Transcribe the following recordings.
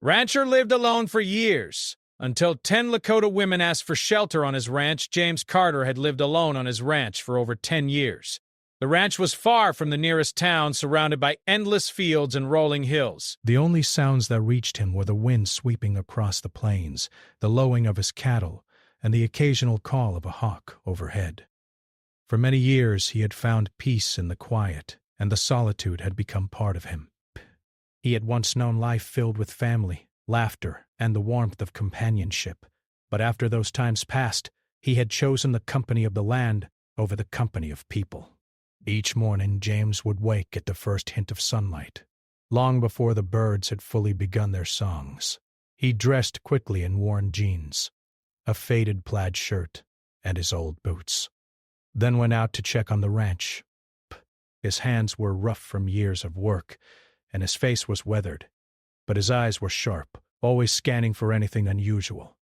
Rancher lived alone for years. Until 10 Lakota women asked for shelter on his ranch, James Carter had lived alone on his ranch for over 10 years. The ranch was far from the nearest town, surrounded by endless fields and rolling hills. The only sounds that reached him were the wind sweeping across the plains, the lowing of his cattle, and the occasional call of a hawk overhead. For many years he had found peace in the quiet, and the solitude had become part of him. He had once known life filled with family, laughter, and the warmth of companionship, but after those times passed, he had chosen the company of the land over the company of people. Each morning James would wake at the first hint of sunlight, long before the birds had fully begun their songs. He dressed quickly in worn jeans, a faded plaid shirt, and his old boots, then went out to check on the ranch. His hands were rough from years of work, and his face was weathered, but his eyes were sharp, always scanning for anything unusual.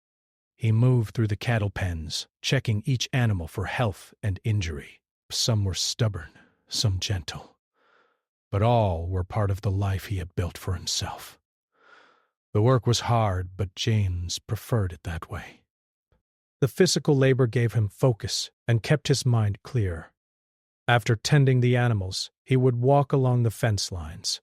He moved through the cattle pens, checking each animal for health and injury. Some were stubborn, some gentle, but all were part of the life he had built for himself. The work was hard, but James preferred it that way. The physical labor gave him focus and kept his mind clear. After tending the animals, he would walk along the fence lines.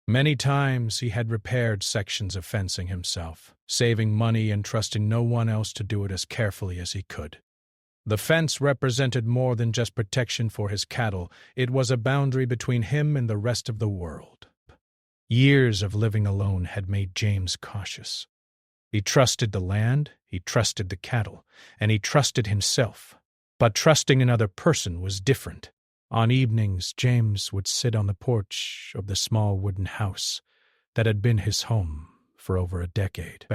Many times he had repaired sections of fencing himself, saving money and trusting no one else to do it as carefully as he could. The fence represented more than just protection for his cattle. It was a boundary between him and the rest of the world. Years of living alone had made James cautious. He trusted the land, he trusted the cattle, and he trusted himself. But trusting another person was different. On evenings, James would sit on the porch of the small wooden house that had been his home for over a decade.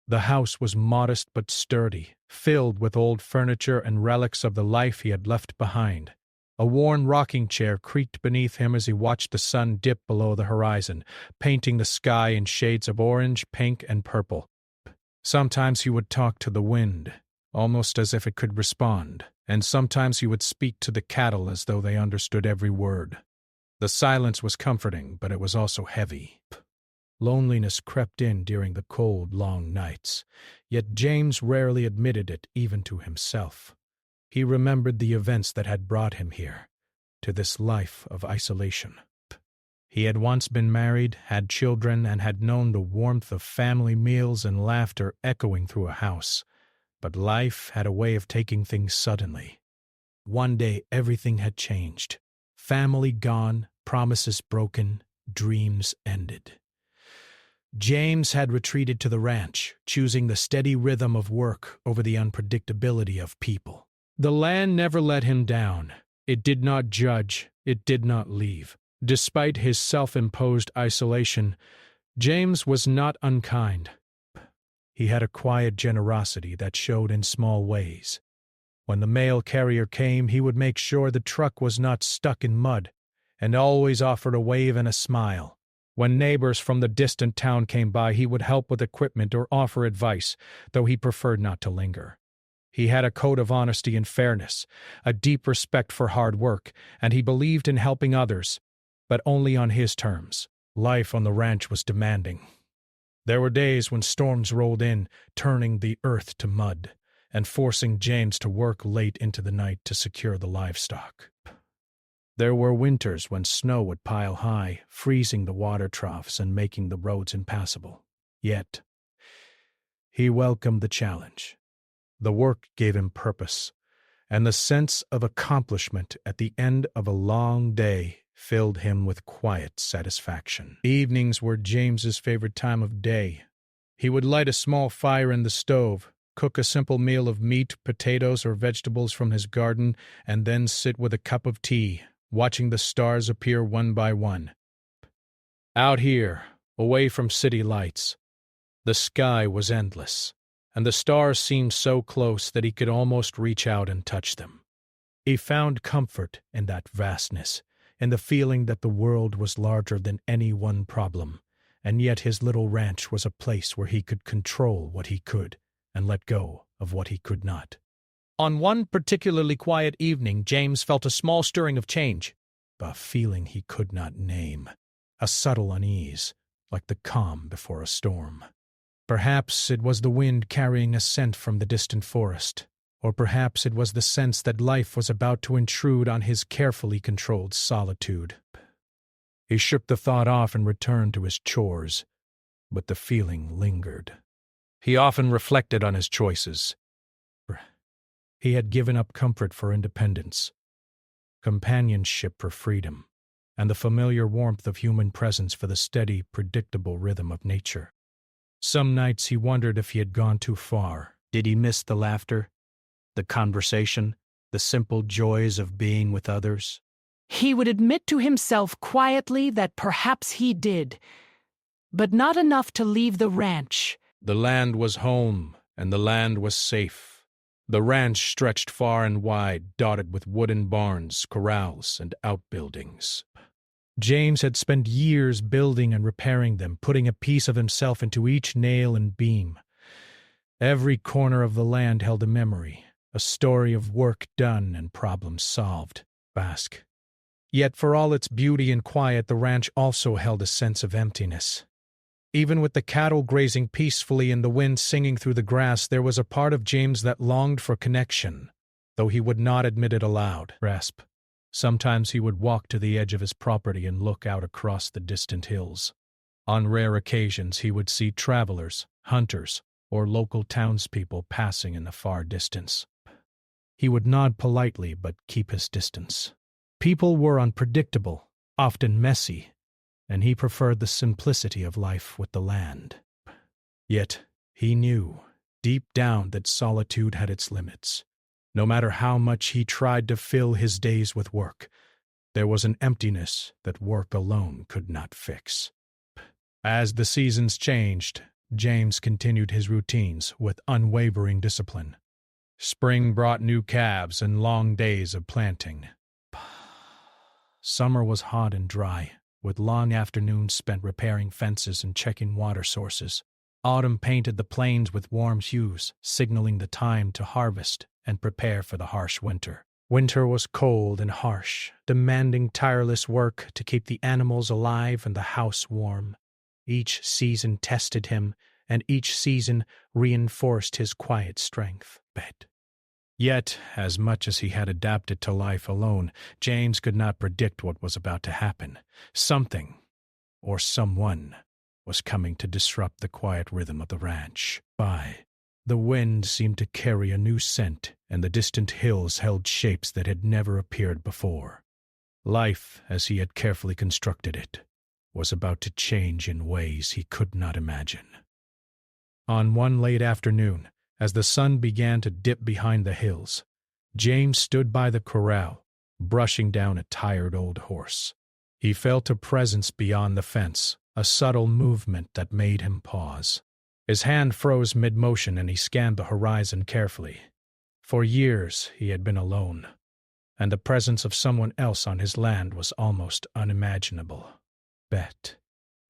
The house was modest but sturdy, filled with old furniture and relics of the life he had left behind. A worn rocking chair creaked beneath him as he watched the sun dip below the horizon, painting the sky in shades of orange, pink, and purple. Sometimes he would talk to the wind, almost as if it could respond, and sometimes he would speak to the cattle as though they understood every word. The silence was comforting, but it was also heavy. Loneliness crept in during the cold, long nights, yet James rarely admitted it even to himself. He remembered the events that had brought him here, to this life of isolation. He had once been married, had children, and had known the warmth of family meals and laughter echoing through a house. But life had a way of taking things suddenly. One day everything had changed. Family gone, promises broken, dreams ended. James had retreated to the ranch, choosing the steady rhythm of work over the unpredictability of people. The land never let him down. It did not judge. It did not leave. Despite his self-imposed isolation, James was not unkind. He had a quiet generosity that showed in small ways. When the mail carrier came, he would make sure the truck was not stuck in mud, and always offered a wave and a smile. When neighbors from the distant town came by, he would help with equipment or offer advice, though he preferred not to linger. He had a code of honesty and fairness, a deep respect for hard work, and he believed in helping others, but only on his terms. Life on the ranch was demanding. There were days when storms rolled in, turning the earth to mud, and forcing James to work late into the night to secure the livestock. There were winters when snow would pile high, freezing the water troughs and making the roads impassable. Yet, he welcomed the challenge. The work gave him purpose, and the sense of accomplishment at the end of a long day filled him with quiet satisfaction. Evenings were James's favorite time of day. He would light a small fire in the stove, cook a simple meal of meat, potatoes, or vegetables from his garden, and then sit with a cup of tea, watching the stars appear one by one. Out here, away from city lights, the sky was endless, and the stars seemed so close that he could almost reach out and touch them. He found comfort in that vastness, in the feeling that the world was larger than any one problem, and yet his little ranch was a place where he could control what he could and let go of what he could not. On one particularly quiet evening, James felt a small stirring of change, a feeling he could not name, a subtle unease, like the calm before a storm. Perhaps it was the wind carrying a scent from the distant forest, or perhaps it was the sense that life was about to intrude on his carefully controlled solitude. He shook the thought off and returned to his chores, but the feeling lingered. He often reflected on his choices. He had given up comfort for independence, companionship for freedom, and the familiar warmth of human presence for the steady, predictable rhythm of nature. Some nights he wondered if he had gone too far. Did he miss the laughter, the conversation, the simple joys of being with others? He would admit to himself quietly that perhaps he did, but not enough to leave the ranch. The land was home, and the land was safe. The ranch stretched far and wide, dotted with wooden barns, corrals, and outbuildings. James had spent years building and repairing them, putting a piece of himself into each nail and beam. Every corner of the land held a memory, a story of work done and problems solved. Basque. Yet for all its beauty and quiet, the ranch also held a sense of emptiness. Even with the cattle grazing peacefully and the wind singing through the grass, there was a part of James that longed for connection, though he would not admit it aloud. Rasp. Sometimes he would walk to the edge of his property and look out across the distant hills. On rare occasions he would see travelers, hunters, or local townspeople passing in the far distance. He would nod politely but keep his distance. People were unpredictable, often messy, and he preferred the simplicity of life with the land. Yet he knew, deep down, that solitude had its limits. No matter how much he tried to fill his days with work, there was an emptiness that work alone could not fix. As the seasons changed, James continued his routines with unwavering discipline. Spring brought new calves and long days of planting. Summer was hot and dry, with long afternoons spent repairing fences and checking water sources. Autumn painted the plains with warm hues, signaling the time to harvest and prepare for the harsh winter. Winter was cold and harsh, demanding tireless work to keep the animals alive and the house warm. Each season tested him, and each season reinforced his quiet strength. Yet, as much as he had adapted to life alone, James could not predict what was about to happen. Something, or someone, was coming to disrupt the quiet rhythm of the ranch. The wind seemed to carry a new scent, and the distant hills held shapes that had never appeared before. Life, as he had carefully constructed it, was about to change in ways he could not imagine. On one late afternoon, as the sun began to dip behind the hills, James stood by the corral, brushing down a tired old horse. He felt a presence beyond the fence, a subtle movement that made him pause. His hand froze mid-motion and he scanned the horizon carefully. For years he had been alone, and the presence of someone else on his land was almost unimaginable.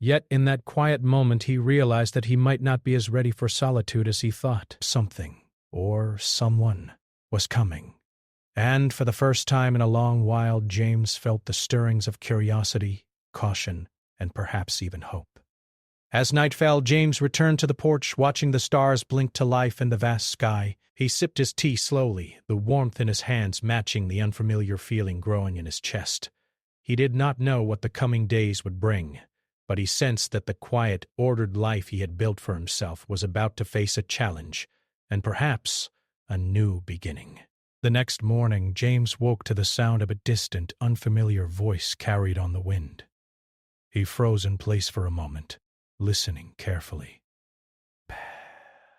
Yet in that quiet moment he realized that he might not be as ready for solitude as he thought. Something, or someone, was coming. And for the first time in a long while, James felt the stirrings of curiosity, caution, and perhaps even hope. As night fell, James returned to the porch, watching the stars blink to life in the vast sky. He sipped his tea slowly, the warmth in his hands matching the unfamiliar feeling growing in his chest. He did not know what the coming days would bring, but he sensed that the quiet, ordered life he had built for himself was about to face a challenge, and perhaps a new beginning. The next morning, James woke to the sound of a distant, unfamiliar voice carried on the wind. He froze in place for a moment, listening carefully.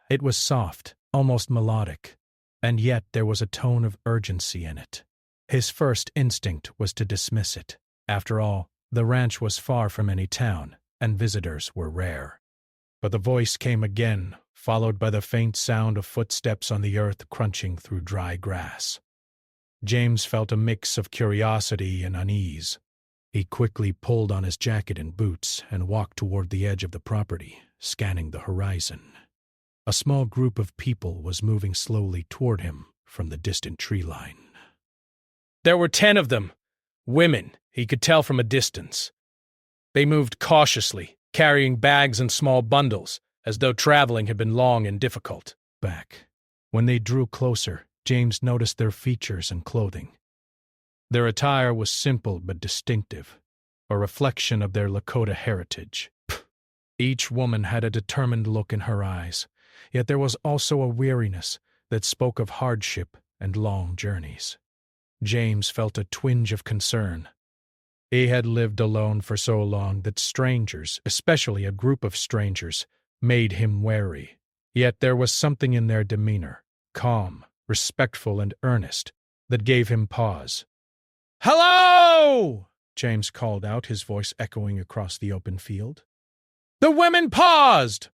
It was soft, almost melodic, and yet there was a tone of urgency in it. His first instinct was to dismiss it. After all, the ranch was far from any town, and visitors were rare. But the voice came again, followed by the faint sound of footsteps on the earth crunching through dry grass. James felt a mix of curiosity and unease. He quickly pulled on his jacket and boots and walked toward the edge of the property, scanning the horizon. A small group of people was moving slowly toward him from the distant tree line. There were 10 of them, women, he could tell from a distance. They moved cautiously, carrying bags and small bundles, as though traveling had been long and difficult. Back. When they drew closer, James noticed their features and clothing. Their attire was simple but distinctive, a reflection of their Lakota heritage. Each woman had a determined look in her eyes, yet there was also a weariness that spoke of hardship and long journeys. James felt a twinge of concern. He had lived alone for so long that strangers, especially a group of strangers, made him wary. Yet there was something in their demeanor, calm, respectful, and earnest, that gave him pause. "Hello!" James called out, his voice echoing across the open field. The women paused,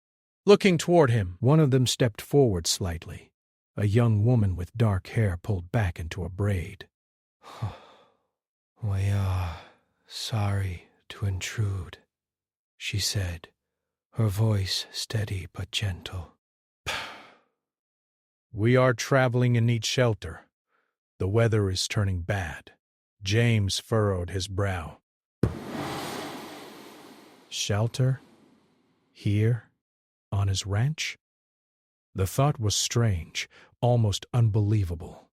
looking toward him. One of them stepped forward slightly, a young woman with dark hair pulled back into a braid. "We are sorry to intrude," she said, her voice steady but gentle. "We are traveling in each shelter. The weather is turning bad." James furrowed his brow. Shelter? Here? On his ranch? The thought was strange, almost unbelievable.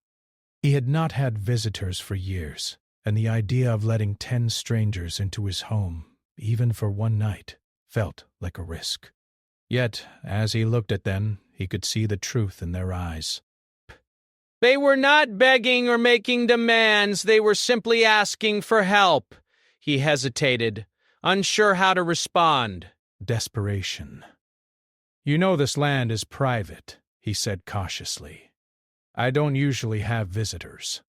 He had not had visitors for years, and the idea of letting 10 strangers into his home, even for one night, felt like a risk. Yet, as he looked at them, he could see the truth in their eyes. They were not begging or making demands, they were simply asking for help. He hesitated, unsure how to respond. Desperation. "You know this land is private," he said cautiously. "I don't usually have visitors."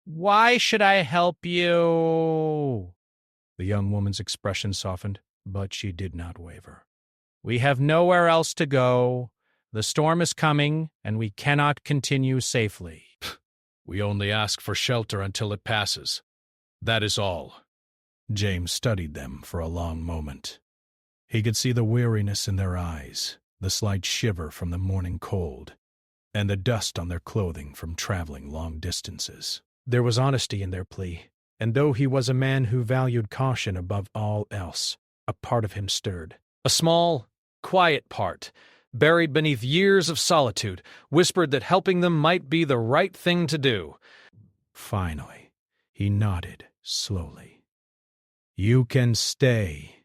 Why should I help you? The young woman's expression softened, but she did not waver. We have nowhere else to go. The storm is coming, and we cannot continue safely. We only ask for shelter until it passes. That is all. James studied them for a long moment. He could see the weariness in their eyes, the slight shiver from the morning cold, and the dust on their clothing from traveling long distances. There was honesty in their plea, and though he was a man who valued caution above all else, a part of him stirred. A small, quiet part, buried beneath years of solitude, whispered that helping them might be the right thing to do. Finally, he nodded slowly. You can stay.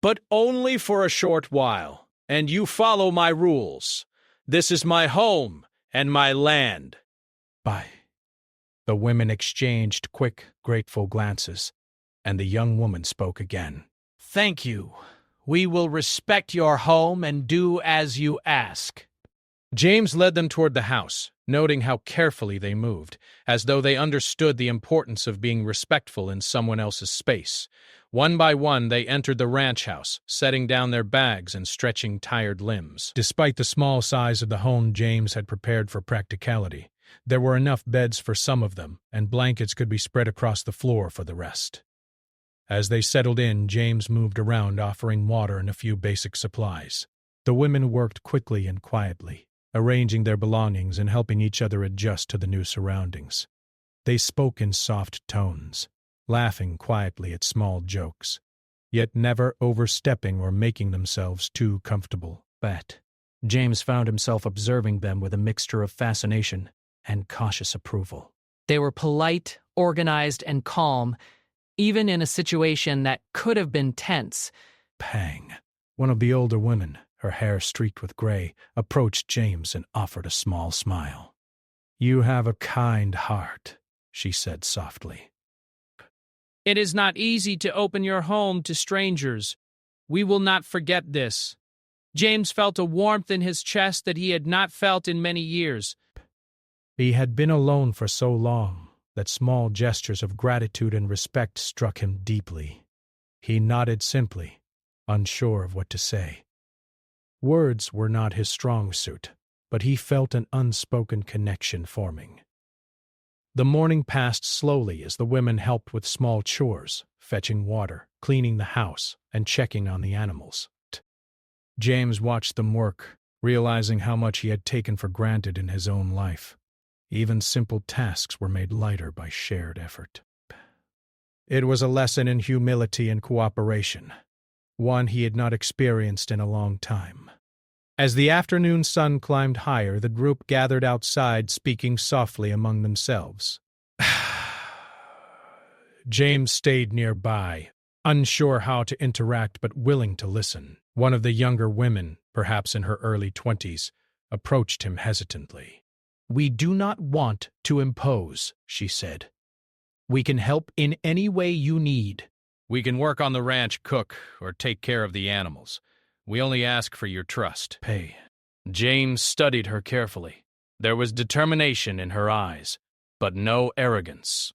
But only for a short while, and you follow my rules. This is my home and my land. Bye. The women exchanged quick, grateful glances, and the young woman spoke again. Thank you. We will respect your home and do as you ask. James led them toward the house, noting how carefully they moved, as though they understood the importance of being respectful in someone else's space. One by one, they entered the ranch house, setting down their bags and stretching tired limbs. Despite the small size of the home James had prepared for practicality, there were enough beds for some of them, and blankets could be spread across the floor for the rest. As they settled in, James moved around, offering water and a few basic supplies. The women worked quickly and quietly, arranging their belongings and helping each other adjust to the new surroundings. They spoke in soft tones, laughing quietly at small jokes, yet never overstepping or making themselves too comfortable. But James found himself observing them with a mixture of fascination and cautious approval. They were polite, organized, and calm, even in a situation that could have been tense. Pang. One of the older women, her hair streaked with gray, approached James and offered a small smile. You have a kind heart, she said softly. It is not easy to open your home to strangers. We will not forget this. James felt a warmth in his chest that he had not felt in many years. He had been alone for so long that small gestures of gratitude and respect struck him deeply. He nodded simply, unsure of what to say. Words were not his strong suit, but he felt an unspoken connection forming. The morning passed slowly as the women helped with small chores, fetching water, cleaning the house, and checking on the animals. James watched them work, realizing how much he had taken for granted in his own life. Even simple tasks were made lighter by shared effort. It was a lesson in humility and cooperation. one he had not experienced in a long time. As the afternoon sun climbed higher, the group gathered outside, speaking softly among themselves. James stayed nearby, unsure how to interact but willing to listen. One of the younger women, perhaps in her early 20s, approached him hesitantly. "We do not want to impose," she said. "We can help in any way you need." We can work on the ranch, cook, or take care of the animals. We only ask for your trust. Pay. James studied her carefully. There was determination in her eyes, but no arrogance.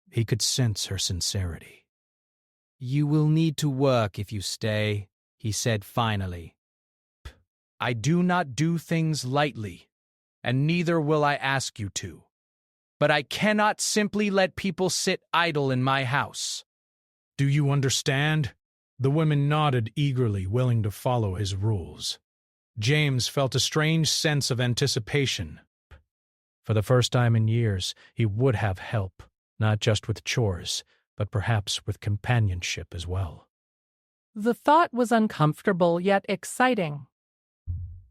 He could sense her sincerity. "You will need to work if you stay," he said finally. "I do not do things lightly, and neither will I ask you to. But I cannot simply let people sit idle in my house. Do you understand?" The women nodded eagerly, willing to follow his rules. James felt a strange sense of anticipation. For the first time in years, he would have help, not just with chores, but perhaps with companionship as well. The thought was uncomfortable yet exciting.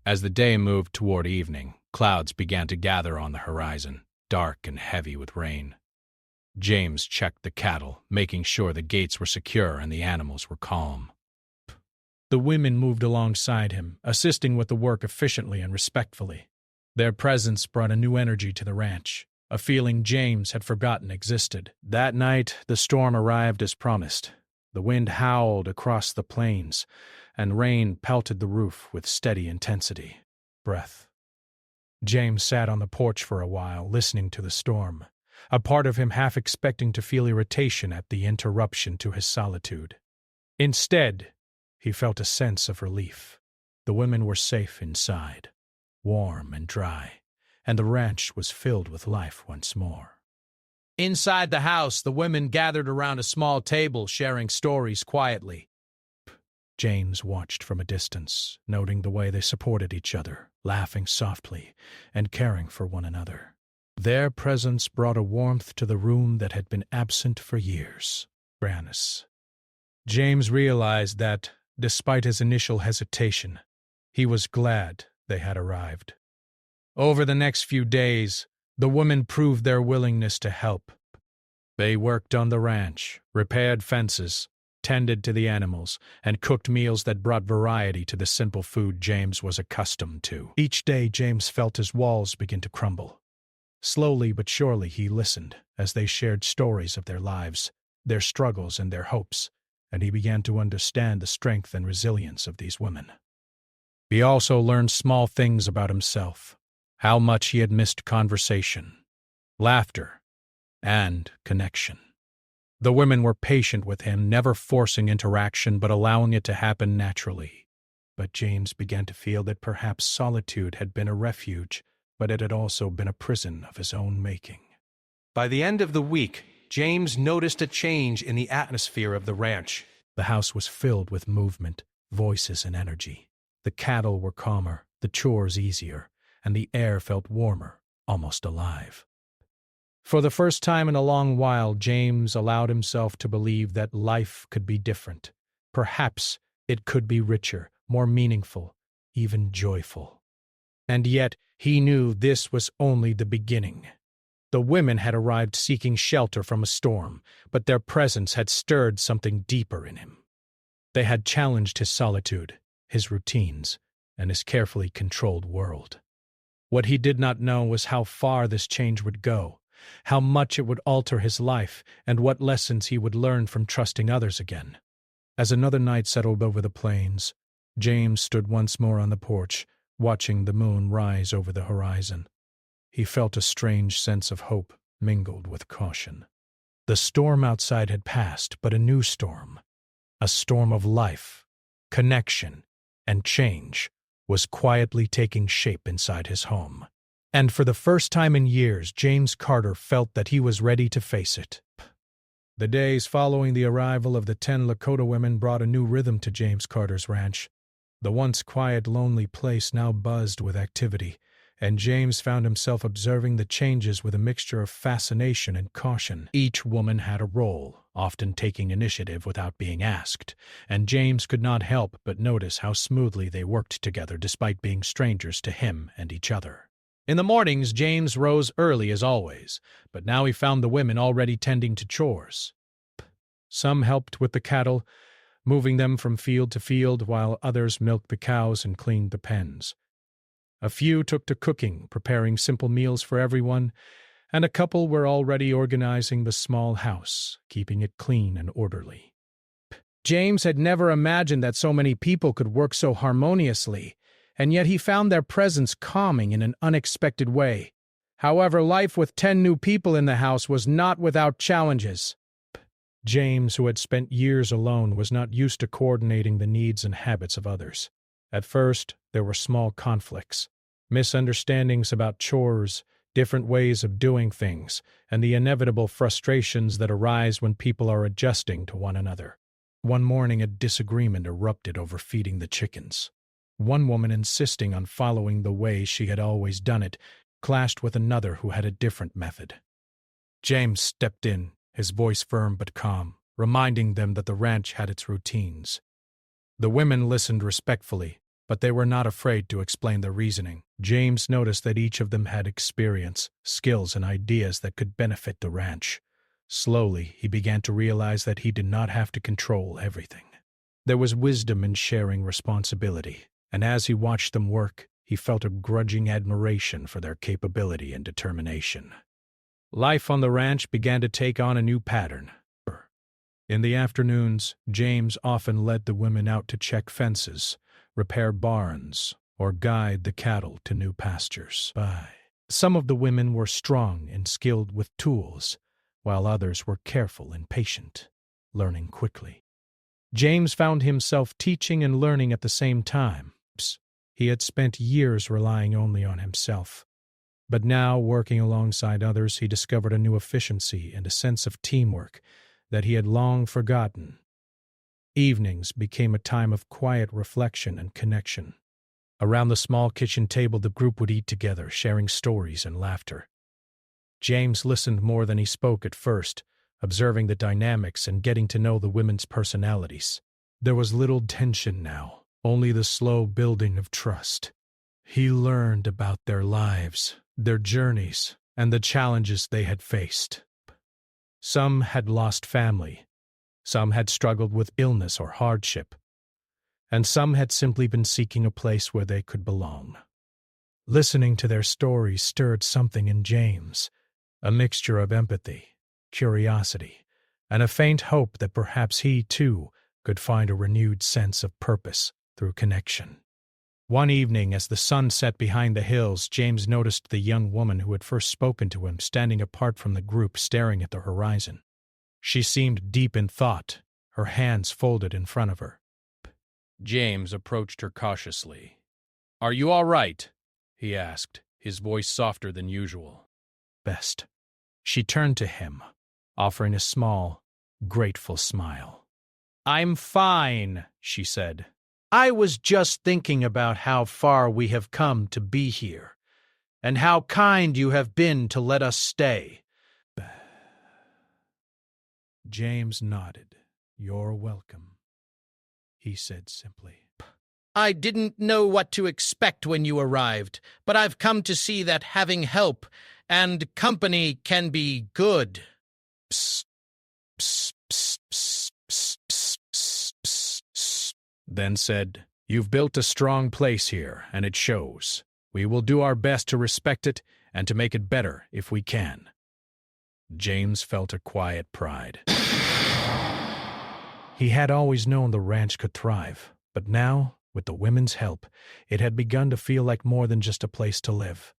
As the day moved toward evening, clouds began to gather on the horizon, dark and heavy with rain. James checked the cattle, making sure the gates were secure and the animals were calm. The women moved alongside him, assisting with the work efficiently and respectfully. Their presence brought a new energy to the ranch, a feeling James had forgotten existed. That night, the storm arrived as promised. The wind howled across the plains, and rain pelted the roof with steady intensity. James sat on the porch for a while, listening to the storm, a part of him half expecting to feel irritation at the interruption to his solitude. Instead, he felt a sense of relief. The women were safe inside, warm and dry, and the ranch was filled with life once more. Inside the house, the women gathered around a small table, sharing stories quietly. James watched from a distance, noting the way they supported each other, laughing softly and caring for one another. Their presence brought a warmth to the room that had been absent for years. James realized that, despite his initial hesitation, he was glad they had arrived. Over the next few days, the women proved their willingness to help. They worked on the ranch, repaired fences, tended to the animals, and cooked meals that brought variety to the simple food James was accustomed to. Each day, James felt his walls begin to crumble. Slowly but surely he listened as they shared stories of their lives, their struggles and their hopes, and he began to understand the strength and resilience of these women. He also learned small things about himself, how much he had missed conversation, laughter, and connection. The women were patient with him, never forcing interaction but allowing it to happen naturally. But James began to feel that perhaps solitude had been a refuge, but it had also been a prison of his own making. By the end of the week, James noticed a change in the atmosphere of the ranch. The house was filled with movement, voices, and energy. The cattle were calmer, the chores easier, and the air felt warmer, almost alive. For the first time in a long while, James allowed himself to believe that life could be different. Perhaps it could be richer, more meaningful, even joyful. And yet, he knew this was only the beginning. The women had arrived seeking shelter from a storm, but their presence had stirred something deeper in him. They had challenged his solitude, his routines, and his carefully controlled world. What he did not know was how far this change would go, how much it would alter his life, and what lessons he would learn from trusting others again. As another night settled over the plains, James stood once more on the porch, watching the moon rise over the horizon. He felt a strange sense of hope mingled with caution. The storm outside had passed, but a new storm, a storm of life, connection, and change, was quietly taking shape inside his home. And for the first time in years, James Carter felt that he was ready to face it. The days following the arrival of the 10 Lakota women brought a new rhythm to James Carter's ranch. The once quiet, lonely place now buzzed with activity, and James found himself observing the changes with a mixture of fascination and caution. Each woman had a role, often taking initiative without being asked, and James could not help but notice how smoothly they worked together despite being strangers to him and each other. In the mornings, James rose early as always, but now he found the women already tending to chores. Some helped with the cattle, moving them from field to field, while others milked the cows and cleaned the pens. A few took to cooking, preparing simple meals for everyone, and a couple were already organizing the small house, keeping it clean and orderly. James had never imagined that so many people could work so harmoniously, and yet he found their presence calming in an unexpected way. However, life with 10 new people in the house was not without challenges. James, who had spent years alone, was not used to coordinating the needs and habits of others. At first, there were small conflicts, misunderstandings about chores, different ways of doing things, and the inevitable frustrations that arise when people are adjusting to one another. One morning, a disagreement erupted over feeding the chickens. One woman, insisting on following the way she had always done it, clashed with another who had a different method. James stepped in, his voice firm but calm, reminding them that the ranch had its routines. The women listened respectfully, but they were not afraid to explain their reasoning. James noticed that each of them had experience, skills, and ideas that could benefit the ranch. Slowly, he began to realize that he did not have to control everything. There was wisdom in sharing responsibility, and as he watched them work, he felt a grudging admiration for their capability and determination. Life on the ranch began to take on a new pattern. In the afternoons, James often led the women out to check fences, repair barns, or guide the cattle to new pastures. Some of the women were strong and skilled with tools, while others were careful and patient, learning quickly. James found himself teaching and learning at the same time. He had spent years relying only on himself, but now, working alongside others, he discovered a new efficiency and a sense of teamwork that he had long forgotten. Evenings became a time of quiet reflection and connection. Around the small kitchen table, the group would eat together, sharing stories and laughter. James listened more than he spoke at first, observing the dynamics and getting to know the women's personalities. There was little tension now, only the slow building of trust. He learned about their lives, their journeys, and the challenges they had faced. Some had lost family, some had struggled with illness or hardship, and some had simply been seeking a place where they could belong. Listening to their stories stirred something in James, a mixture of empathy, curiosity, and a faint hope that perhaps he, too, could find a renewed sense of purpose through connection. One evening, as the sun set behind the hills, James noticed the young woman who had first spoken to him standing apart from the group, staring at the horizon. She seemed deep in thought, her hands folded in front of her. James approached her cautiously. "Are you all right?" he asked, his voice softer than usual. "Best." She turned to him, offering a small, grateful smile. "I'm fine," she said. "I was just thinking about how far we have come to be here, and how kind you have been to let us stay." James nodded. "You're welcome," he said simply. "I didn't know what to expect when you arrived, but I've come to see that having help and company can be good." Psst, psst, psst, psst, psst, psst, psst, psst, psst, then said, "You've built a strong place here, and it shows. We will do our best to respect it and to make it better if we can." James felt a quiet pride. He had always known the ranch could thrive, but now, with the women's help, it had begun to feel like more than just a place to live.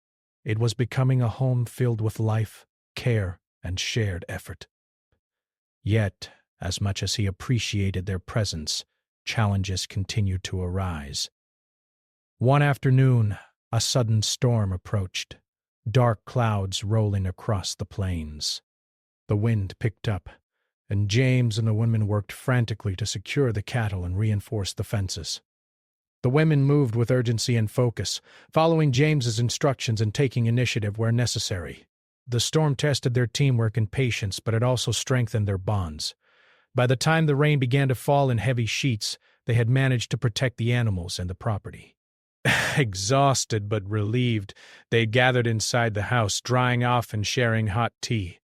It was becoming a home filled with life, care, and shared effort. Yet, as much as he appreciated their presence, challenges continued to arise. One afternoon, a sudden storm approached, dark clouds rolling across the plains. The wind picked up, and James and the women worked frantically to secure the cattle and reinforce the fences. The women moved with urgency and focus, following James's instructions and taking initiative where necessary. The storm tested their teamwork and patience, but it also strengthened their bonds. By the time the rain began to fall in heavy sheets, they had managed to protect the animals and the property. Exhausted but relieved, they gathered inside the house, drying off and sharing hot tea.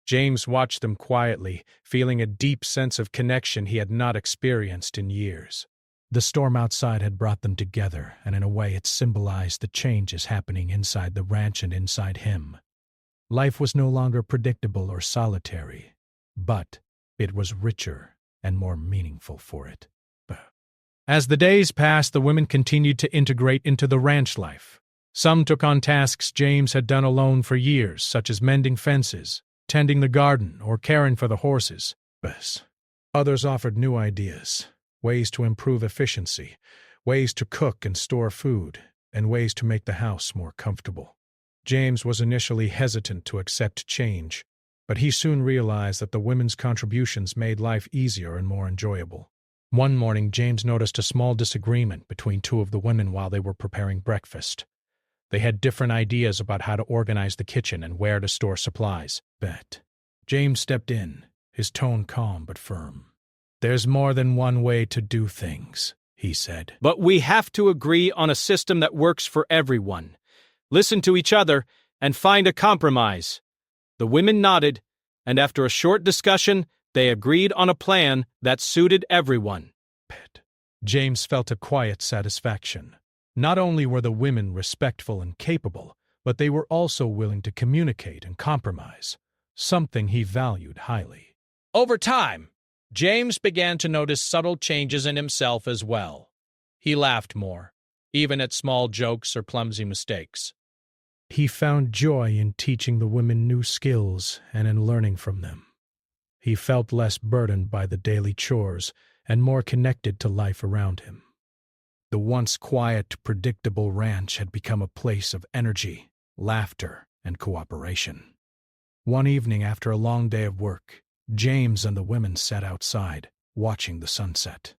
James watched them quietly, feeling a deep sense of connection he had not experienced in years. The storm outside had brought them together, and in a way it symbolized the changes happening inside the ranch and inside him. Life was no longer predictable or solitary, but it was richer and more meaningful for it. As the days passed, the women continued to integrate into the ranch life. Some took on tasks James had done alone for years, such as mending fences, tending the garden, or caring for the horses. Others offered new ideas, ways to improve efficiency, ways to cook and store food, and ways to make the house more comfortable. James was initially hesitant to accept change, but he soon realized that the women's contributions made life easier and more enjoyable. One morning, James noticed a small disagreement between two of the women while they were preparing breakfast. They had different ideas about how to organize the kitchen and where to store supplies. James stepped in, his tone calm but firm. "There's more than one way to do things," he said. "But we have to agree on a system that works for everyone. Listen to each other and find a compromise." The women nodded, and after a short discussion, they agreed on a plan that suited everyone. James felt a quiet satisfaction. Not only were the women respectful and capable, but they were also willing to communicate and compromise, something he valued highly. Over time, James began to notice subtle changes in himself as well. He laughed more, even at small jokes or clumsy mistakes. He found joy in teaching the women new skills and in learning from them. He felt less burdened by the daily chores and more connected to life around him. The once quiet, predictable ranch had become a place of energy, laughter, and cooperation. One evening after a long day of work, James and the women sat outside, watching the sunset.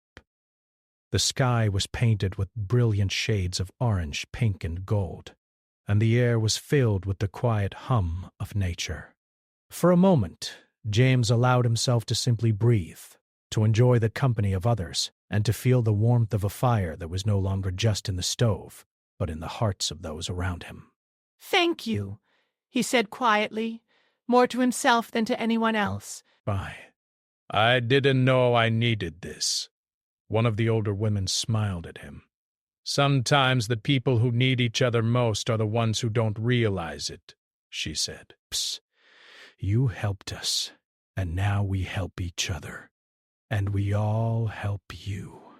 The sky was painted with brilliant shades of orange, pink, and gold, and the air was filled with the quiet hum of nature. For a moment, James allowed himself to simply breathe, to enjoy the company of others, and to feel the warmth of a fire that was no longer just in the stove, but in the hearts of those around him. "Thank you," he said quietly, more to himself than to anyone else. I didn't know I needed this." One of the older women smiled at him. "Sometimes the people who need each other most are the ones who don't realize it," she said. "You helped us, and now we help each other, and we all help you."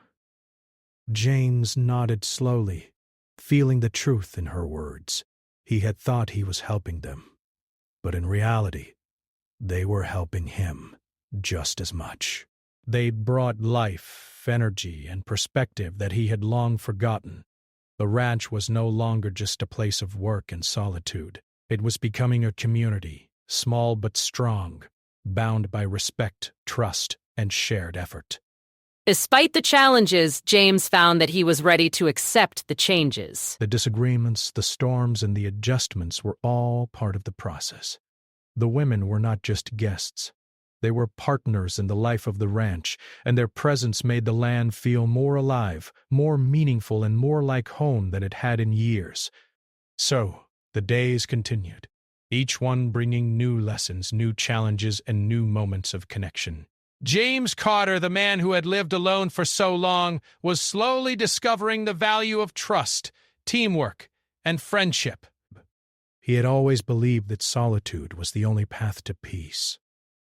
James nodded slowly, feeling the truth in her words. He had thought he was helping them, but in reality, they were helping him just as much. They brought life, energy, and perspective that he had long forgotten. The ranch was no longer just a place of work and solitude. It was becoming a community, small but strong, bound by respect, trust, and shared effort. Despite the challenges, James found that he was ready to accept the changes. The disagreements, the storms, and the adjustments were all part of the process. The women were not just guests. They were partners in the life of the ranch, and their presence made the land feel more alive, more meaningful, and more like home than it had in years. So, the days continued, each one bringing new lessons, new challenges, and new moments of connection. James Carter, the man who had lived alone for so long, was slowly discovering the value of trust, teamwork, and friendship. He had always believed that solitude was the only path to peace.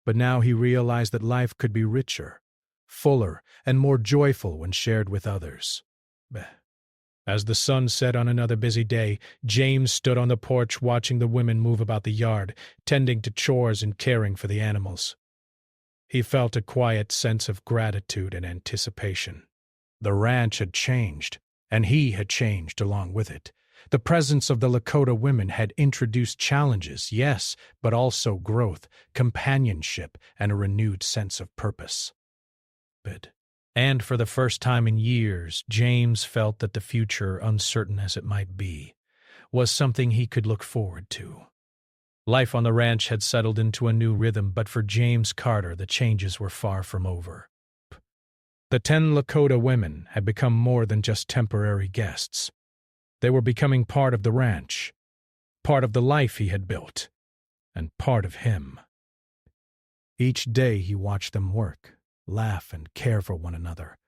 But now he realized that life could be richer, fuller, and more joyful when shared with others. As the sun set on another busy day, James stood on the porch watching the women move about the yard, tending to chores and caring for the animals. He felt a quiet sense of gratitude and anticipation. The ranch had changed, and he had changed along with it. The presence of the Lakota women had introduced challenges, yes, but also growth, companionship, and a renewed sense of purpose. And for the first time in years, James felt that the future, uncertain as it might be, was something he could look forward to. Life on the ranch had settled into a new rhythm, but for James Carter, the changes were far from over. The 10 Lakota women had become more than just temporary guests. They were becoming part of the ranch, part of the life he had built, and part of him. Each day he watched them work, laugh, and care for one another,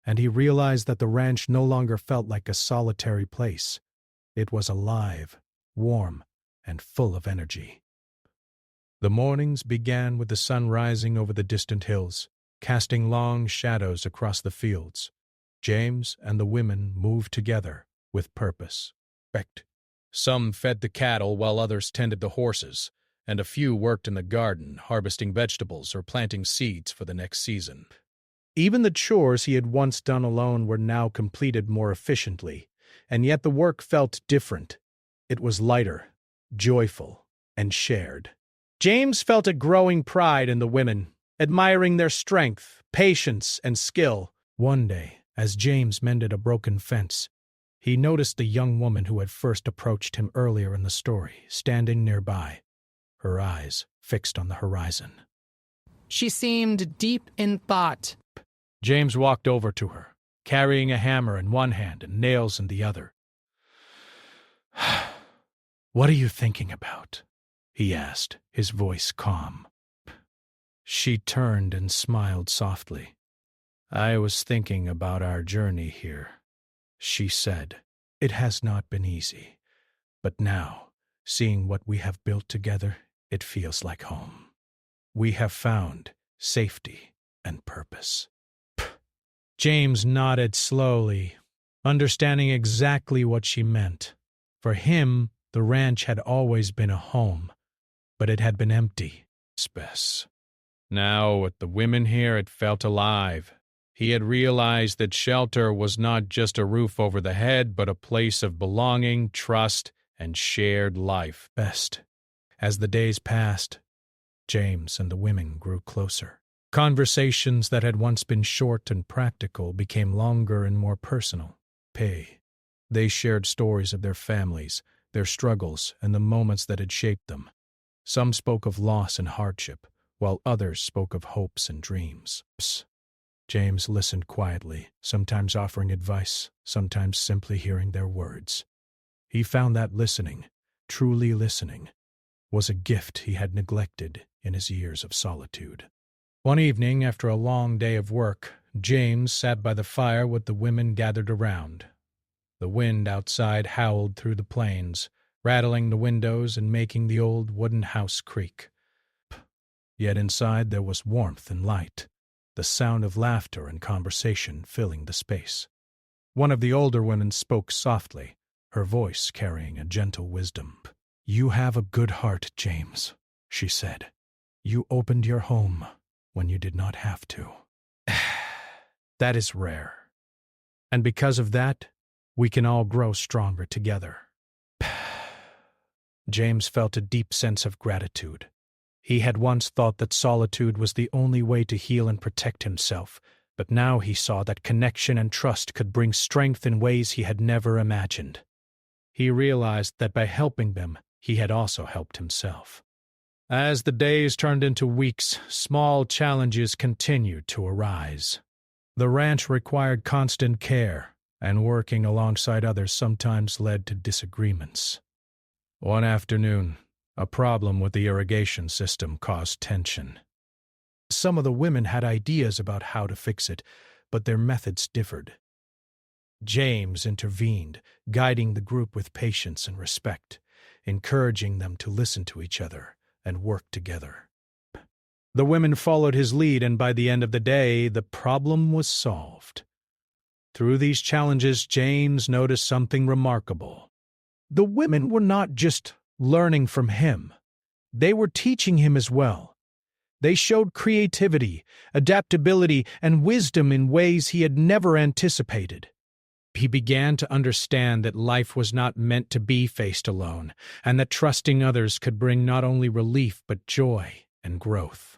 and he realized that the ranch no longer felt like a solitary place. It was alive, warm, and full of energy. The mornings began with the sun rising over the distant hills, casting long shadows across the fields. James and the women moved together with purpose. Some fed the cattle while others tended the horses, and a few worked in the garden, harvesting vegetables or planting seeds for the next season. Even the chores he had once done alone were now completed more efficiently, and yet the work felt different. It was lighter, joyful, and shared. James felt a growing pride in the women, admiring their strength, patience, and skill. One day, as James mended a broken fence, he noticed the young woman who had first approached him earlier in the story, standing nearby, her eyes fixed on the horizon. She seemed deep in thought. James walked over to her, carrying a hammer in one hand and nails in the other. "What are you thinking about?" he asked, his voice calm. She turned and smiled softly. "I was thinking about our journey here," she said. "It has not been easy, but now, seeing what we have built together, it feels like home. We have found safety and purpose." James nodded slowly, understanding exactly what she meant. For him, the ranch had always been a home, but it had been empty. Now, with the women here, it felt alive. He had realized that shelter was not just a roof over the head, but a place of belonging, trust, and shared life. As the days passed, James and the women grew closer. Conversations that had once been short and practical became longer and more personal. They shared stories of their families, their struggles, and the moments that had shaped them. Some spoke of loss and hardship, while others spoke of hopes and dreams. James listened quietly, sometimes offering advice, sometimes simply hearing their words. He found that listening, truly listening, was a gift he had neglected in his years of solitude. One evening, after a long day of work, James sat by the fire with the women gathered around. The wind outside howled through the plains, rattling the windows and making the old wooden house creak. Yet inside there was warmth and light, the sound of laughter and conversation filling the space. One of the older women spoke softly, her voice carrying a gentle wisdom. "You have a good heart, James," she said. "You opened your home when you did not have to. That is rare. And because of that, we can all grow stronger together." James felt a deep sense of gratitude. He had once thought that solitude was the only way to heal and protect himself, but now he saw that connection and trust could bring strength in ways he had never imagined. He realized that by helping them, he had also helped himself. As the days turned into weeks, small challenges continued to arise. The ranch required constant care, and working alongside others sometimes led to disagreements. One afternoon, a problem with the irrigation system caused tension. Some of the women had ideas about how to fix it, but their methods differed. James intervened, guiding the group with patience and respect, encouraging them to listen to each other and work together. The women followed his lead, and by the end of the day, the problem was solved. Through these challenges, James noticed something remarkable. The women were not just learning from him. They were teaching him as well. They showed creativity, adaptability, and wisdom in ways he had never anticipated. He began to understand that life was not meant to be faced alone, and that trusting others could bring not only relief but joy and growth.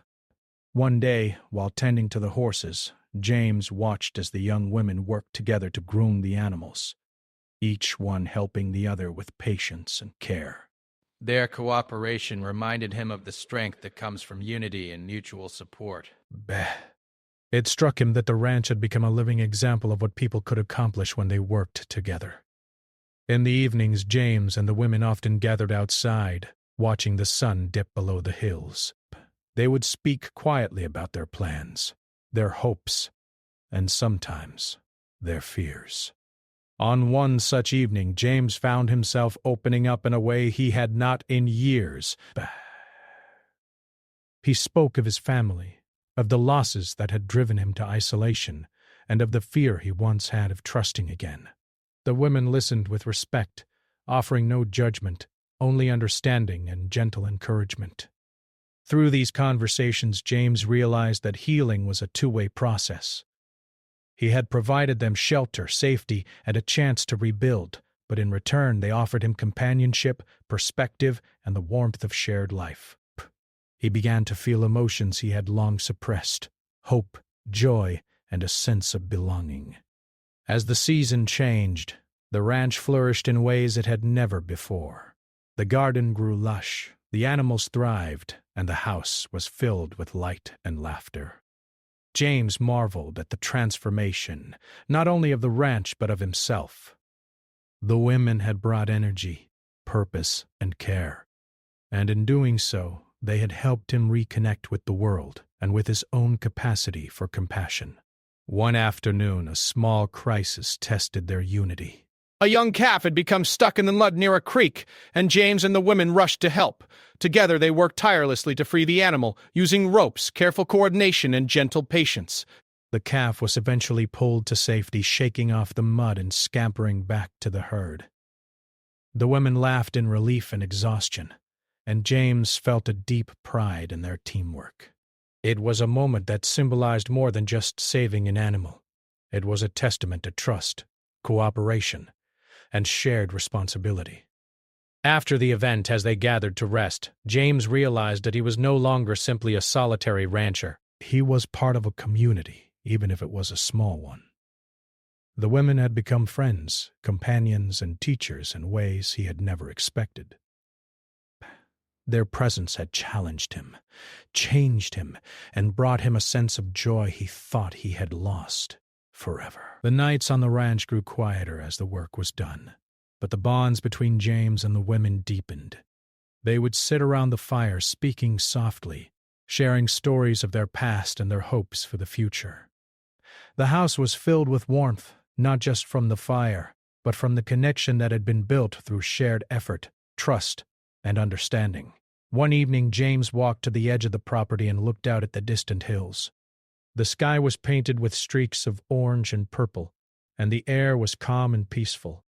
One day, while tending to the horses, James watched as the young women worked together to groom the animals, each one helping the other with patience and care. Their cooperation reminded him of the strength that comes from unity and mutual support. Bah. It struck him that the ranch had become a living example of what people could accomplish when they worked together. In the evenings, James and the women often gathered outside, watching the sun dip below the hills. They would speak quietly about their plans, their hopes, and sometimes their fears. On one such evening, James found himself opening up in a way he had not in years. He spoke of his family, of the losses that had driven him to isolation, and of the fear he once had of trusting again. The women listened with respect, offering no judgment, only understanding and gentle encouragement. Through these conversations, James realized that healing was a two-way process. He had provided them shelter, safety, and a chance to rebuild, but in return they offered him companionship, perspective, and the warmth of shared life. He began to feel emotions he had long suppressed: hope, joy, and a sense of belonging. As the season changed, the ranch flourished in ways it had never before. The garden grew lush, the animals thrived, and the house was filled with light and laughter. James marveled at the transformation, not only of the ranch but of himself. The women had brought energy, purpose, and care, and in doing so, they had helped him reconnect with the world and with his own capacity for compassion. One afternoon, a small crisis tested their unity. A young calf had become stuck in the mud near a creek, and James and the women rushed to help. Together they worked tirelessly to free the animal, using ropes, careful coordination, and gentle patience. The calf was eventually pulled to safety, shaking off the mud and scampering back to the herd. The women laughed in relief and exhaustion, and James felt a deep pride in their teamwork. It was a moment that symbolized more than just saving an animal. It was a testament to trust, cooperation, and shared responsibility. After the event, as they gathered to rest, James realized that he was no longer simply a solitary rancher. He was part of a community, even if it was a small one. The women had become friends, companions, and teachers in ways he had never expected. Their presence had challenged him, changed him, and brought him a sense of joy he thought he had lost forever. The nights on the ranch grew quieter as the work was done, but the bonds between James and the women deepened. They would sit around the fire speaking softly, sharing stories of their past and their hopes for the future. The house was filled with warmth, not just from the fire, but from the connection that had been built through shared effort, trust, and understanding. One evening, James walked to the edge of the property and looked out at the distant hills. The sky was painted with streaks of orange and purple, and the air was calm and peaceful.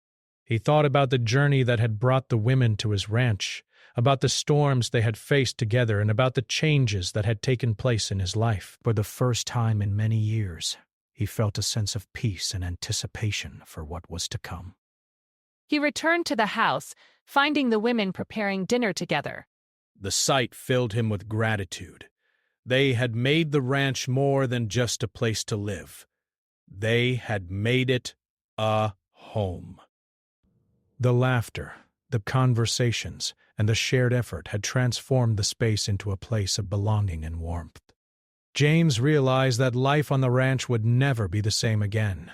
He thought about the journey that had brought the women to his ranch, about the storms they had faced together, and about the changes that had taken place in his life. For the first time in many years, he felt a sense of peace and anticipation for what was to come. He returned to the house, finding the women preparing dinner together. The sight filled him with gratitude. They had made the ranch more than just a place to live. They had made it a home. The laughter, the conversations, and the shared effort had transformed the space into a place of belonging and warmth. James realized that life on the ranch would never be the same again.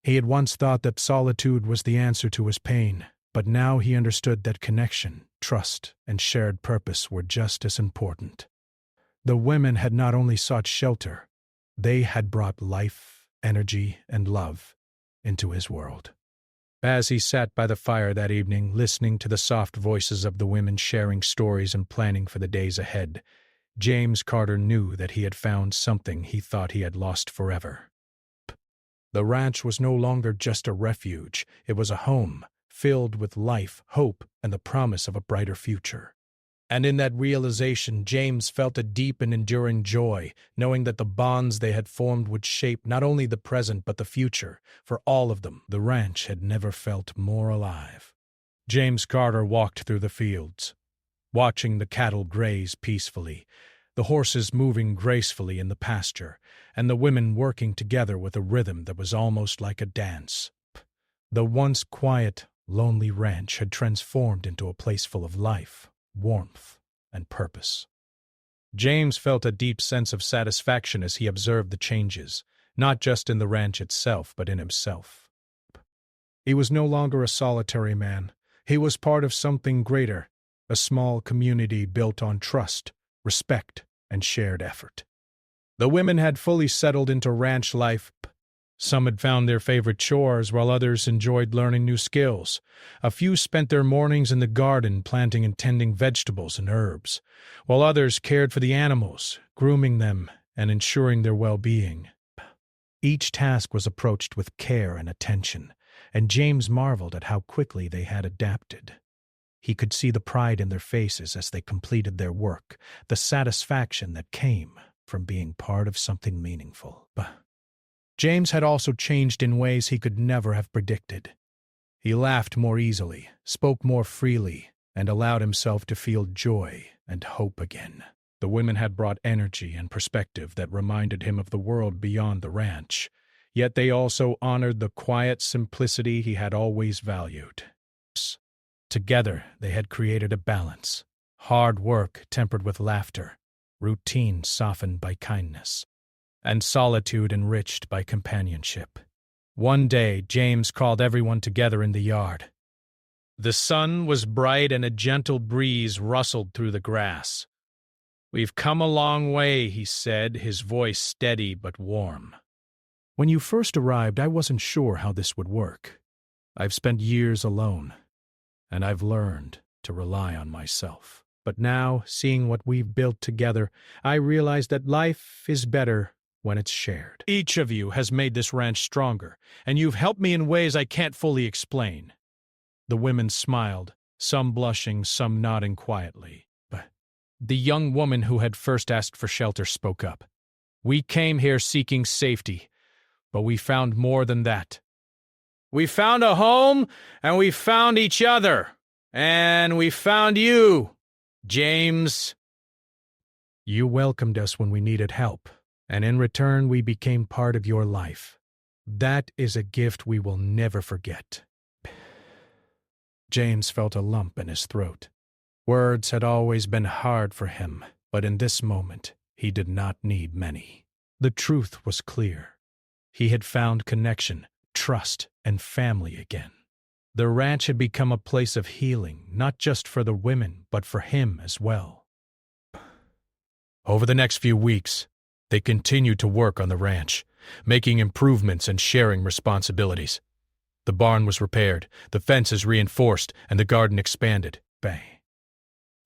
He had once thought that solitude was the answer to his pain, but now he understood that connection, trust, and shared purpose were just as important. The women had not only sought shelter, they had brought life, energy, and love into his world. As he sat by the fire that evening, listening to the soft voices of the women sharing stories and planning for the days ahead, James Carter knew that he had found something he thought he had lost forever. The ranch was no longer just a refuge, it was a home, filled with life, hope, and the promise of a brighter future. And in that realization, James felt a deep and enduring joy, knowing that the bonds they had formed would shape not only the present but the future. For all of them, the ranch had never felt more alive. James Carter walked through the fields, watching the cattle graze peacefully, the horses moving gracefully in the pasture, and the women working together with a rhythm that was almost like a dance. The once quiet, lonely ranch had transformed into a place full of life, warmth, and purpose. James felt a deep sense of satisfaction as he observed the changes, not just in the ranch itself, but in himself. He was no longer a solitary man. He was part of something greater, a small community built on trust, respect, and shared effort. The women had fully settled into ranch life. Some had found their favorite chores, while others enjoyed learning new skills. A few spent their mornings in the garden planting and tending vegetables and herbs, while others cared for the animals, grooming them and ensuring their well-being. Each task was approached with care and attention, and James marveled at how quickly they had adapted. He could see the pride in their faces as they completed their work, the satisfaction that came from being part of something meaningful. James had also changed in ways he could never have predicted. He laughed more easily, spoke more freely, and allowed himself to feel joy and hope again. The women had brought energy and perspective that reminded him of the world beyond the ranch, yet they also honored the quiet simplicity he had always valued. Together, they had created a balance, hard work tempered with laughter, routine softened by kindness, and solitude enriched by companionship. One day, James called everyone together in the yard. The sun was bright and a gentle breeze rustled through the grass. "We've come a long way," he said, his voice steady but warm. "When you first arrived, I wasn't sure how this would work. I've spent years alone, and I've learned to rely on myself. But now, seeing what we've built together, I realize that life is better when it's shared. Each of you has made this ranch stronger, and you've helped me in ways I can't fully explain." The women smiled, some blushing, some nodding quietly. But the young woman who had first asked for shelter spoke up. "We came here seeking safety, but we found more than that. We found a home, and we found each other, and we found you, James. You welcomed us when we needed help, and in return we became part of your life. That is a gift we will never forget." James felt a lump in his throat. Words had always been hard for him, but in this moment he did not need many. The truth was clear. He had found connection, trust, and family again. The ranch had become a place of healing, not just for the women, but for him as well. Over the next few weeks, they continued to work on the ranch, making improvements and sharing responsibilities. The barn was repaired, the fences reinforced, and the garden expanded.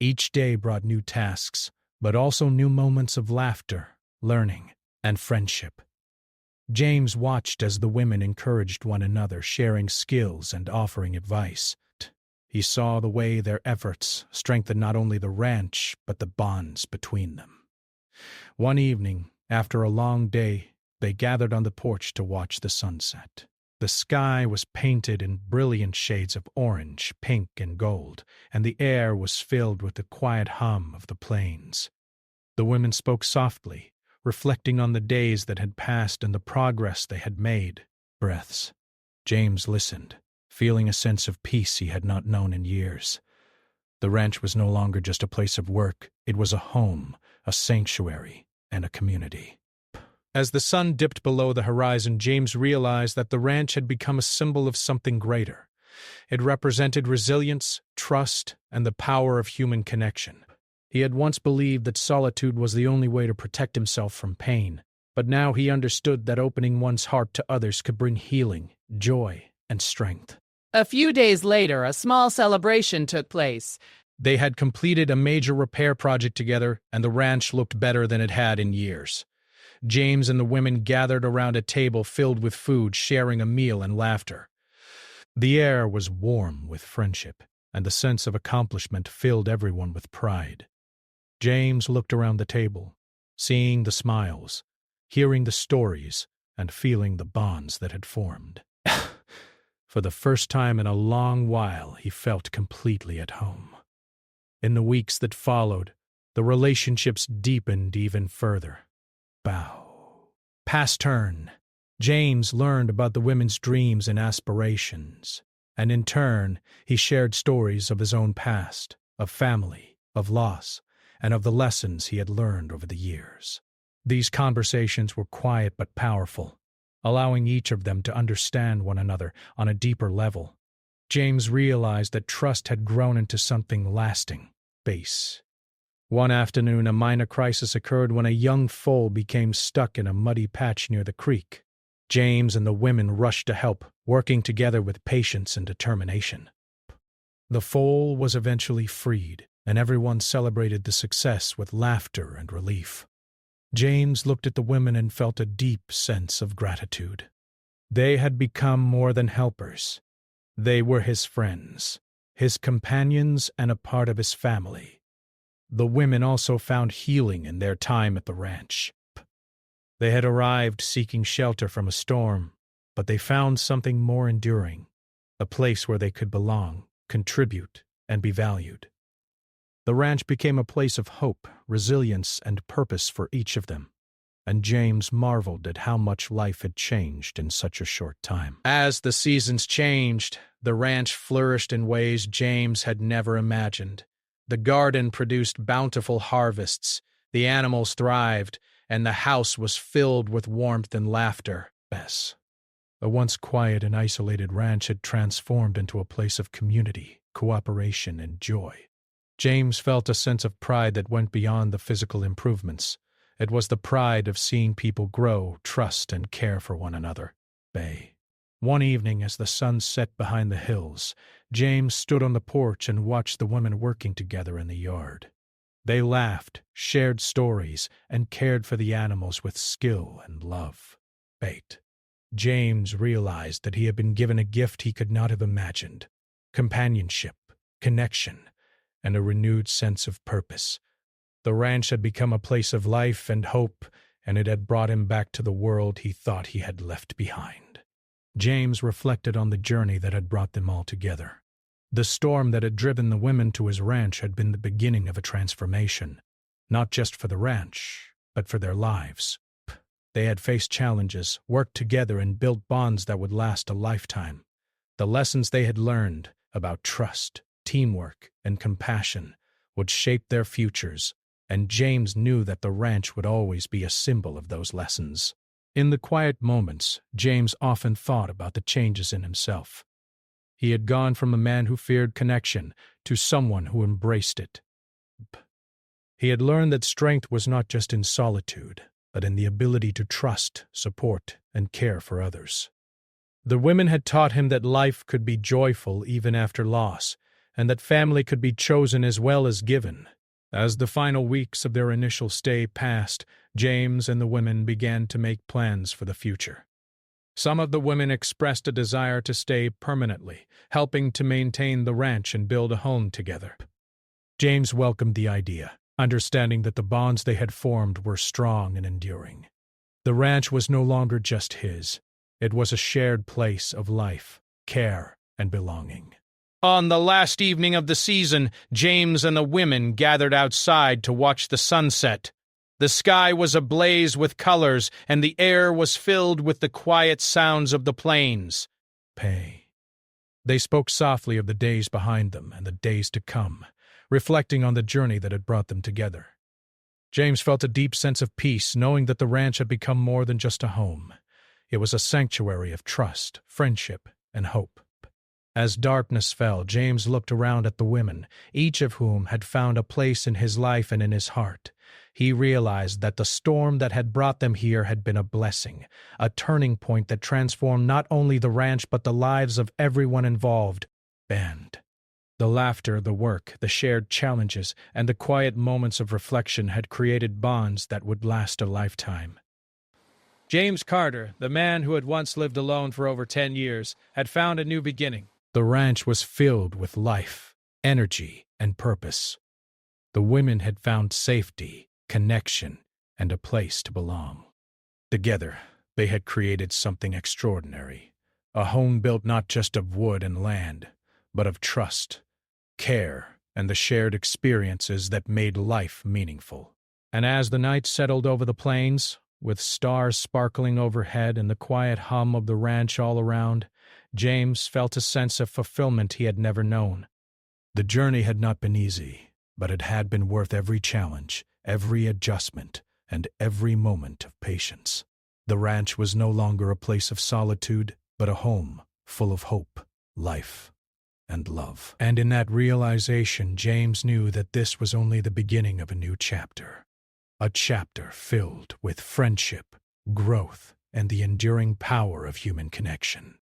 Each day brought new tasks, but also new moments of laughter, learning, and friendship. James watched as the women encouraged one another, sharing skills and offering advice. He saw the way their efforts strengthened not only the ranch, but the bonds between them. One evening, after a long day, they gathered on the porch to watch the sunset. The sky was painted in brilliant shades of orange, pink, and gold, and the air was filled with the quiet hum of the plains. The women spoke softly, reflecting on the days that had passed and the progress they had made. Breaths. James listened, feeling a sense of peace he had not known in years. The ranch was no longer just a place of work. It was a home, a sanctuary, and a community. As the sun dipped below the horizon, James realized that the ranch had become a symbol of something greater. It represented resilience, trust, and the power of human connection. He had once believed that solitude was the only way to protect himself from pain, but now he understood that opening one's heart to others could bring healing, joy, and strength. A few days later, a small celebration took place. They had completed a major repair project together, and the ranch looked better than it had in years. James and the women gathered around a table filled with food, sharing a meal and laughter. The air was warm with friendship, and the sense of accomplishment filled everyone with pride. James looked around the table, seeing the smiles, hearing the stories, and feeling the bonds that had formed. For the first time in a long while, he felt completely at home. In the weeks that followed, the relationships deepened even further. Past turn. James learned about the women's dreams and aspirations. and in turn, he shared stories of his own past, of family, of loss, and of the lessons he had learned over the years. These conversations were quiet but powerful, allowing each of them to understand one another on a deeper level. James realized that trust had grown into something lasting, base. One afternoon, a minor crisis occurred when a young foal became stuck in a muddy patch near the creek. James and the women rushed to help, working together with patience and determination. The foal was eventually freed, and everyone celebrated the success with laughter and relief. James looked at the women and felt a deep sense of gratitude. They had become more than helpers. They were his friends, his companions, and a part of his family. The women also found healing in their time at the ranch. They had arrived seeking shelter from a storm, but they found something more enduring, a place where they could belong, contribute, and be valued. The ranch became a place of hope, resilience, and purpose for each of them, and James marveled at how much life had changed in such a short time. As the seasons changed, the ranch flourished in ways James had never imagined. The garden produced bountiful harvests, the animals thrived, and the house was filled with warmth and laughter. The once quiet and isolated ranch had transformed into a place of community, cooperation, and joy. James felt a sense of pride that went beyond the physical improvements. It was the pride of seeing people grow, trust, and care for one another. One evening, as the sun set behind the hills, James stood on the porch and watched the women working together in the yard. They laughed, shared stories, and cared for the animals with skill and love. James realized that he had been given a gift he could not have imagined: companionship, connection, and a renewed sense of purpose. The ranch had become a place of life and hope, and it had brought him back to the world he thought he had left behind. James reflected on the journey that had brought them all together. The storm that had driven the women to his ranch had been the beginning of a transformation, not just for the ranch, but for their lives. They had faced challenges, worked together, and built bonds that would last a lifetime. The lessons they had learned about trust, teamwork, and compassion would shape their futures, and James knew that the ranch would always be a symbol of those lessons. In the quiet moments, James often thought about the changes in himself. He had gone from a man who feared connection to someone who embraced it. He had learned that strength was not just in solitude, but in the ability to trust, support, and care for others. The women had taught him that life could be joyful even after loss, and that family could be chosen as well as given. As the final weeks of their initial stay passed, James and the women began to make plans for the future. Some of the women expressed a desire to stay permanently, helping to maintain the ranch and build a home together. James welcomed the idea, understanding that the bonds they had formed were strong and enduring. The ranch was no longer just his. It was a shared place of life, care, and belonging. On the last evening of the season, James and the women gathered outside to watch the sunset. The sky was ablaze with colors, and the air was filled with the quiet sounds of the plains. They spoke softly of the days behind them and the days to come, reflecting on the journey that had brought them together. James felt a deep sense of peace, knowing that the ranch had become more than just a home. It was a sanctuary of trust, friendship, and hope. As darkness fell, James looked around at the women, each of whom had found a place in his life and in his heart. He realized that the storm that had brought them here had been a blessing, a turning point that transformed not only the ranch but the lives of everyone involved. The laughter, the work, the shared challenges, and the quiet moments of reflection had created bonds that would last a lifetime. James Carter, the man who had once lived alone for over 10 years, had found a new beginning. The ranch was filled with life, energy, and purpose. The women had found safety, connection, and a place to belong. Together, they had created something extraordinary, a home built not just of wood and land, but of trust, care, and the shared experiences that made life meaningful. And as the night settled over the plains, with stars sparkling overhead and the quiet hum of the ranch all around, James felt a sense of fulfillment he had never known. The journey had not been easy, but it had been worth every challenge, every adjustment, and every moment of patience. The ranch was no longer a place of solitude, but a home full of hope, life, and love. And in that realization, James knew that this was only the beginning of a new chapter. A chapter filled with friendship, growth, and the enduring power of human connection.